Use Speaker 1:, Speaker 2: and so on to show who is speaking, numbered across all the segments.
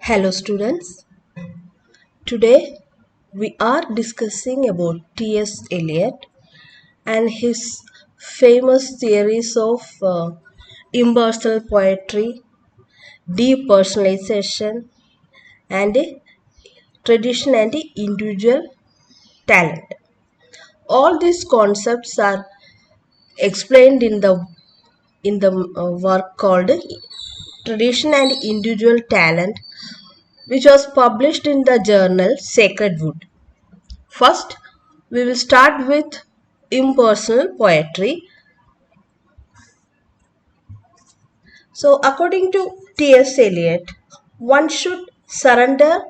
Speaker 1: Hello students, today we are discussing about T.S. Eliot and his famous theories of impersonal poetry, depersonalisation and tradition and individual talent. All these concepts are explained in the work called Tradition and Individual Talent, which was published in the journal Sacred Wood. First, we will start with impersonal poetry. So, according to T.S. Eliot, one should surrender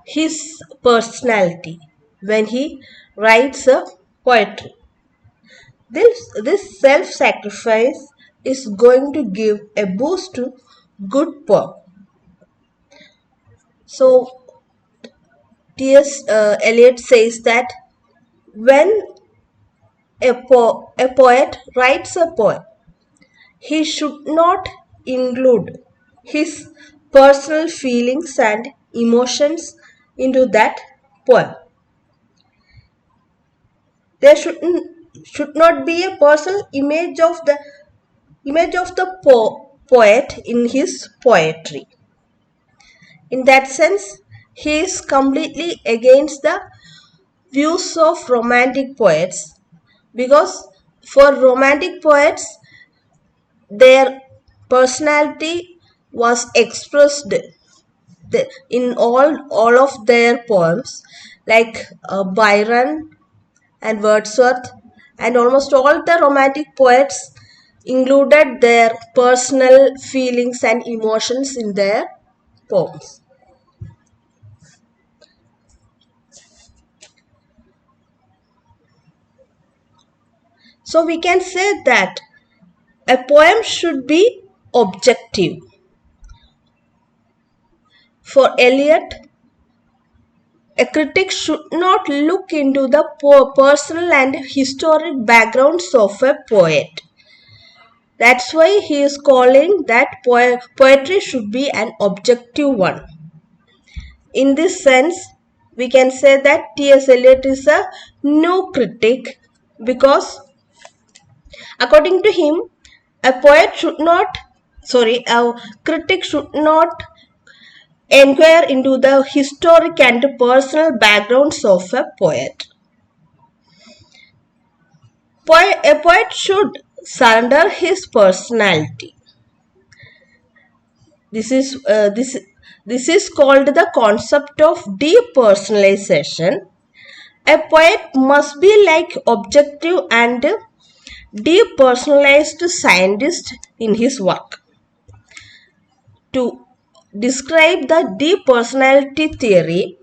Speaker 1: his personality when he writes a poetry. This self-sacrifice is going to give a boost to good poem. So, T.S. Eliot says that when a poet writes a poem, he should not include his personal feelings and emotions into that poem. There should not be a personal image of the poet in his poetry. In that sense, he is completely against the views of romantic poets, because for romantic poets their personality was expressed in all of their poems, like Byron and Wordsworth and almost all the romantic poets included their personal feelings and emotions in their poems. So we can say that a poem should be objective. For Eliot, a critic should not look into the personal and historic backgrounds of a poet. That's why he is calling that poetry should be an objective one. In this sense, we can say that T.S. Eliot is a no critic, because according to him, a critic should not inquire into the historic and personal backgrounds of a poet. A poet should surrender his personality. This is called the concept of depersonalization. A poet must be like objective and depersonalized scientist in his work. To describe the depersonality theory,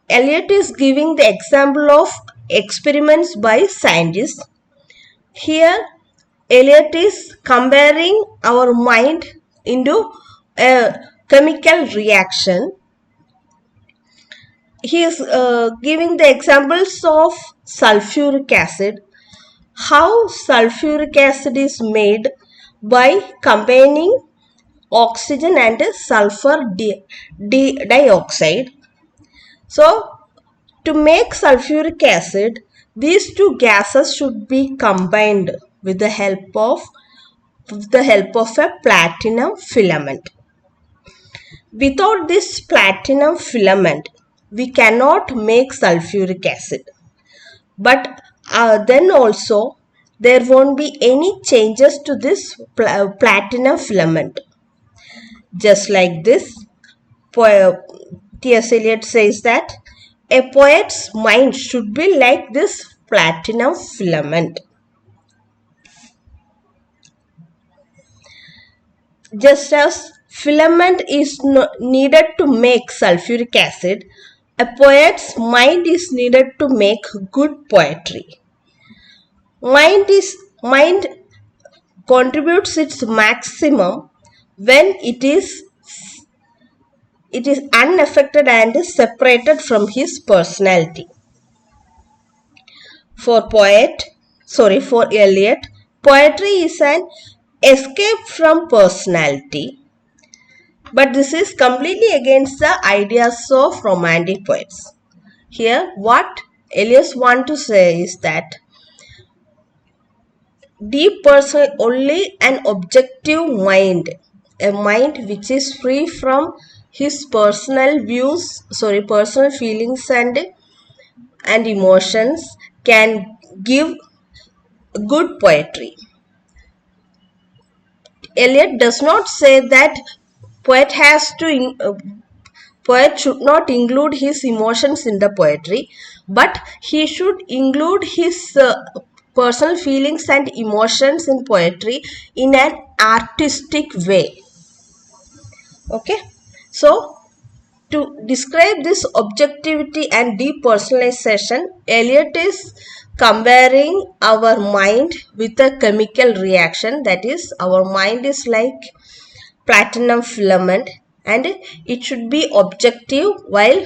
Speaker 1: Eliot is giving the example of experiments by scientists. Here, Eliot is comparing our mind into a chemical reaction. He is giving the examples of sulfuric acid, how sulfuric acid is made by combining oxygen and sulfur dioxide. So, to make sulfuric acid, these two gases should be combined with the help of a platinum filament. Without this platinum filament, we cannot make sulfuric acid. But then also, there won't be any changes to this platinum filament. Just like this, T.S. Eliot says that a poet's mind should be like this platinum filament. Just as filament is needed to make sulfuric acid, a poet's mind is needed to make good poetry. Mind contributes its maximum when it is unaffected and separated from his personality. For Eliot, poetry is an escape from personality. But this is completely against the ideas of romantic poets. Here, what Eliot wants to say is that only an objective mind, a mind which is free from his personal feelings and emotions, can give good poetry. Eliot does not say that poet has to poet should not include his emotions in the poetry, but he should include his personal feelings and emotions in poetry in an artistic way. Okay, so to describe this objectivity and depersonalization, Eliot is comparing our mind with a chemical reaction. That is, our mind is like platinum filament and it should be objective, while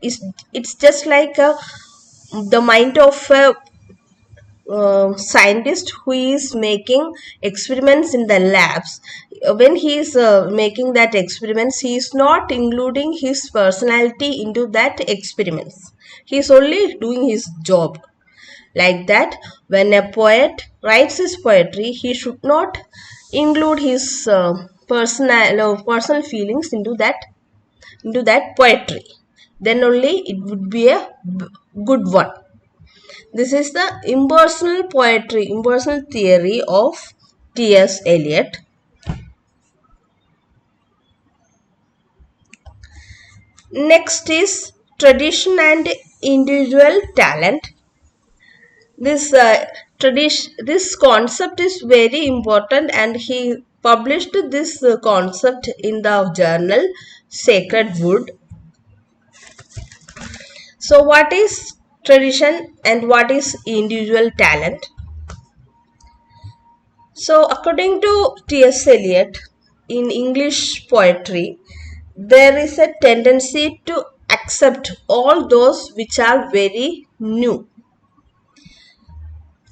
Speaker 1: it's just like the mind of a scientist who is making experiments in the labs. When he is making that experiments, he is not including his personality into that experiments. He is only doing his job. Like that, when a poet writes his poetry, he should not include his personal feelings into that poetry. Then only it would be a good one. This is the impersonal theory of T.S. Eliot. Next is tradition and individual talent. This concept is very important, and he published this concept in the journal Sacred Wood. So what is tradition and what is individual talent? So according to T.S. Eliot, in English poetry, there is a tendency to accept all those which are very new.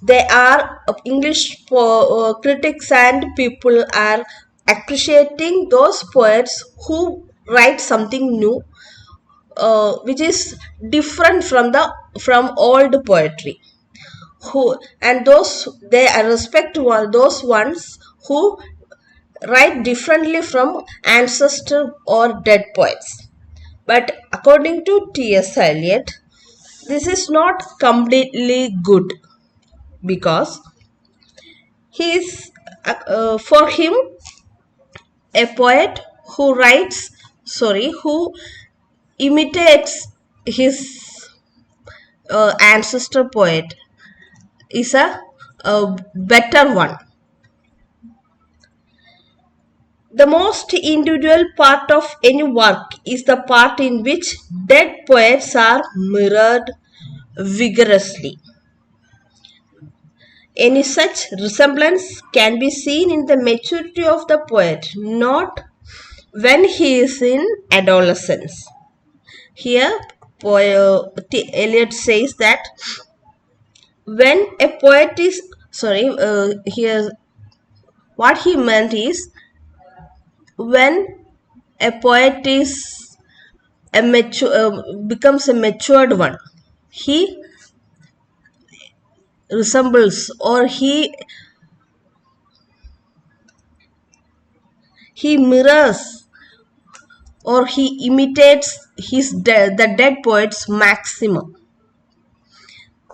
Speaker 1: They are English critics and people are appreciating those poets who write something new, which is different from old poetry. They respect those ones who write differently from ancestor or dead poets. But according to T.S. Eliot, this is not completely good, because for him, a poet who imitates his ancestor poet is a better one. The most individual part of any work is the part in which dead poets are mirrored vigorously. Any such resemblance can be seen in the maturity of the poet, not when he is in adolescence. Here, Eliot says that when a poet is here what he meant is, when a poet is becomes a matured one, he resembles or he mirrors or he imitates the dead poet's maximum.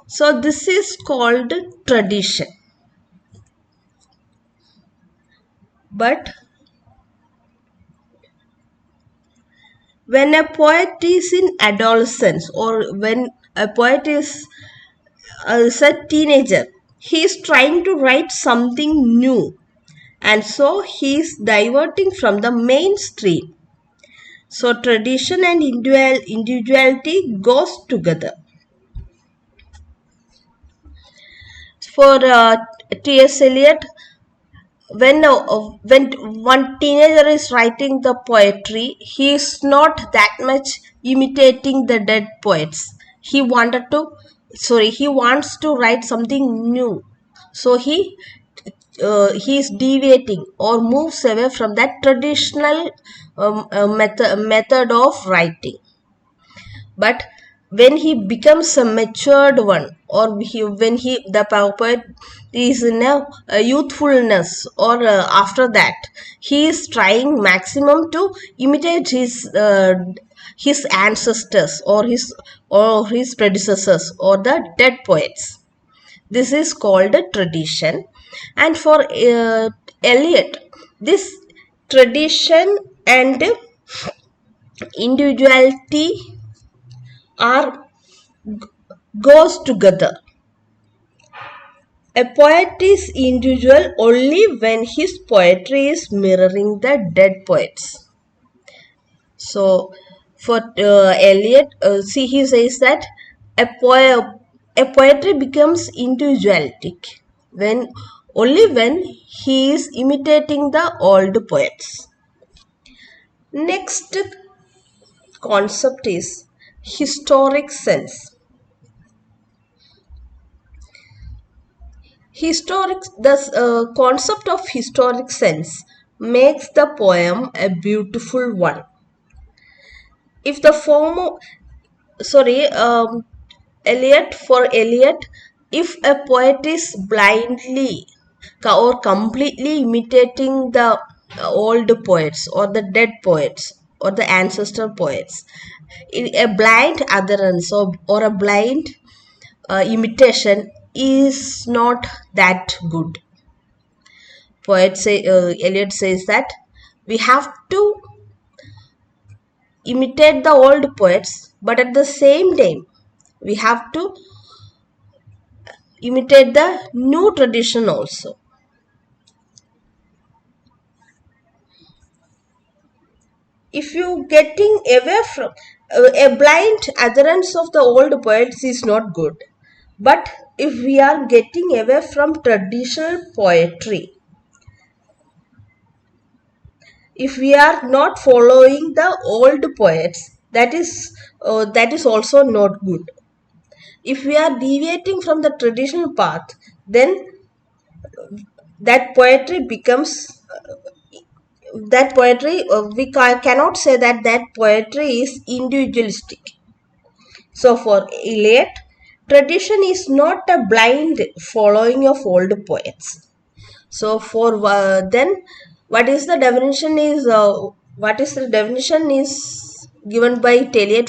Speaker 1: So this is called tradition. But when a poet is in adolescence, or when a poet is a teenager, he is trying to write something new, and so he is diverting from the mainstream. So tradition and individuality goes together. For T.S. Eliot, when one teenager is writing the poetry, he is not that much imitating the dead poets. He wants to write something new. So he he is deviating or moves away from that traditional method of writing. But when he becomes a matured one, or when the poet is in a youthfulness, or after that he is trying maximum to imitate his ancestors, or his predecessors, or the dead poets. This is called a tradition. And for Eliot, this tradition and individuality are goes together. A poet is individual only when his poetry is mirroring the dead poets. So, for Eliot, see, he says that a poetry becomes individualistic when he is imitating the old poets. Next concept is historic sense. The concept of historic sense makes the poem a beautiful one. If the form, sorry, for Eliot, if a poet is blindly or completely imitating the old poets, or the dead poets, or the ancestor poets, a blind utterance, or a blind imitation is not that good. Eliot says that we have to imitate the old poets, but at the same time we have to imitate the new tradition also. If you getting away from a blind adherence of the old poets is not good, but if we are getting away from traditional poetry, if we are not following the old poets, that is also not good. If we are deviating from the traditional path, then that poetry becomes we cannot say that poetry is individualistic. So for Eliot, tradition is not a blind following of old poets. So for then what is the definition is given by Eliot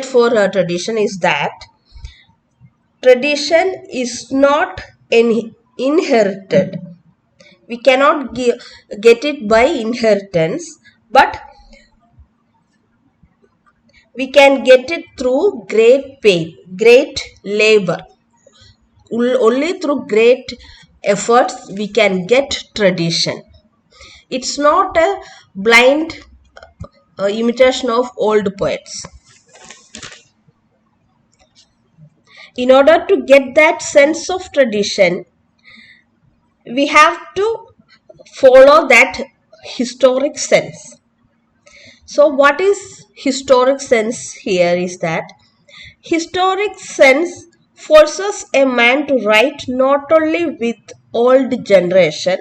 Speaker 1: for tradition is that tradition is not inherited. We cannot get it by inheritance, but we can get it through great pain, great labor. Only through great efforts we can get tradition. It's not a blind imitation of old poets. In order to get that sense of tradition, we have to follow that historic sense. So what is historic sense here is that historic sense forces a man to write not only with old generation,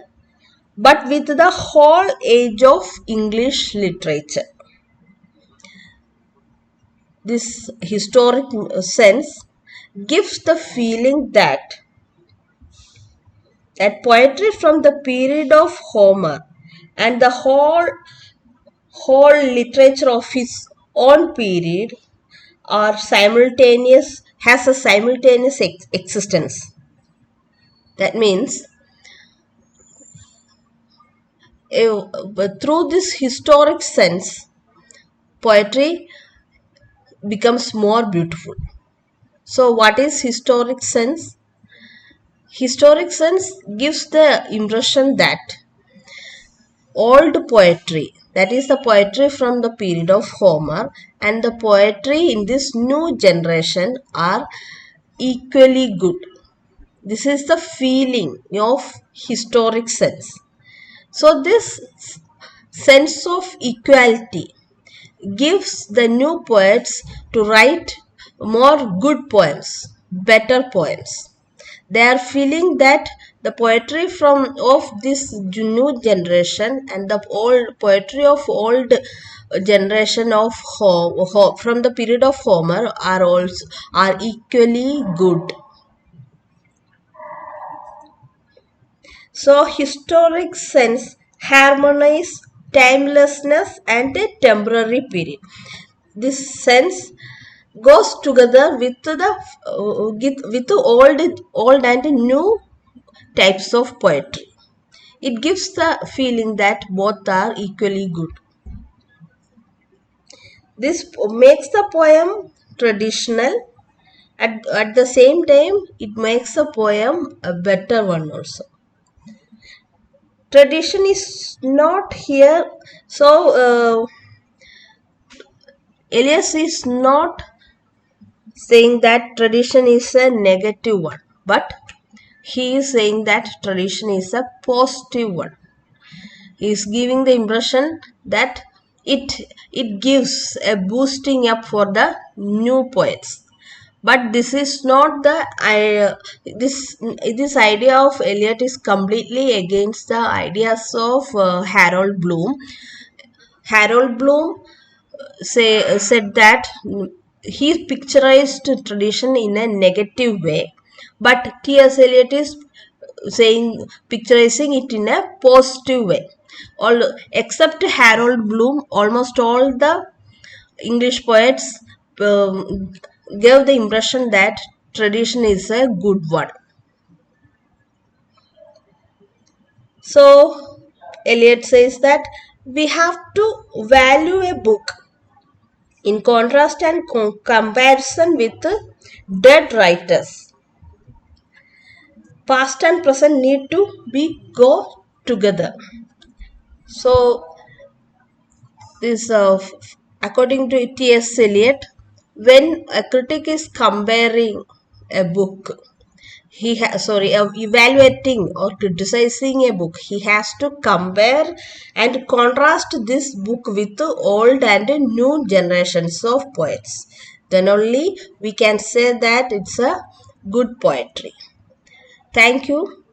Speaker 1: but with the whole age of English literature. This historic sense gives the feeling that poetry from the period of Homer and the whole literature of his own period has a simultaneous existence. That means through this historic sense, poetry becomes more beautiful. So what is historic sense? Historic sense gives the impression that old poetry, that is the poetry from the period of Homer, and the poetry in this new generation are equally good. This is the feeling of historic sense. So this sense of equality gives the new poets to write more good poems, better poems. They are feeling that the poetry from of this new generation and the old poetry of old generation of from the period of Homer are equally good. So historic sense harmonize timelessness and a temporary period. This sense goes together with the with old and new types of poetry. It gives the feeling that both are equally good. This makes the poem traditional. At the same time, it makes the poem a better one also. Tradition is not here. So, Elias is not saying that tradition is a negative one, but he is saying that tradition is a positive one. He is giving the impression that it it gives a boosting up for the new poets. But this is not the this idea of Eliot is completely against the ideas of Harold Bloom. Harold Bloom said that he picturized tradition in a negative way, but T.S. Eliot is saying picturizing it in a positive way. All except Harold Bloom, almost all the English poets gave the impression that tradition is a good one. So Eliot says that we have to value a book in contrast and comparison with dead writers. Past and present need to be go together. So this according to T.S. Eliot, when a critic is comparing a book, evaluating or criticizing a book, he has to compare and contrast this book with the old and new generations of poets. Then only we can say that it's a good poetry. Thank you.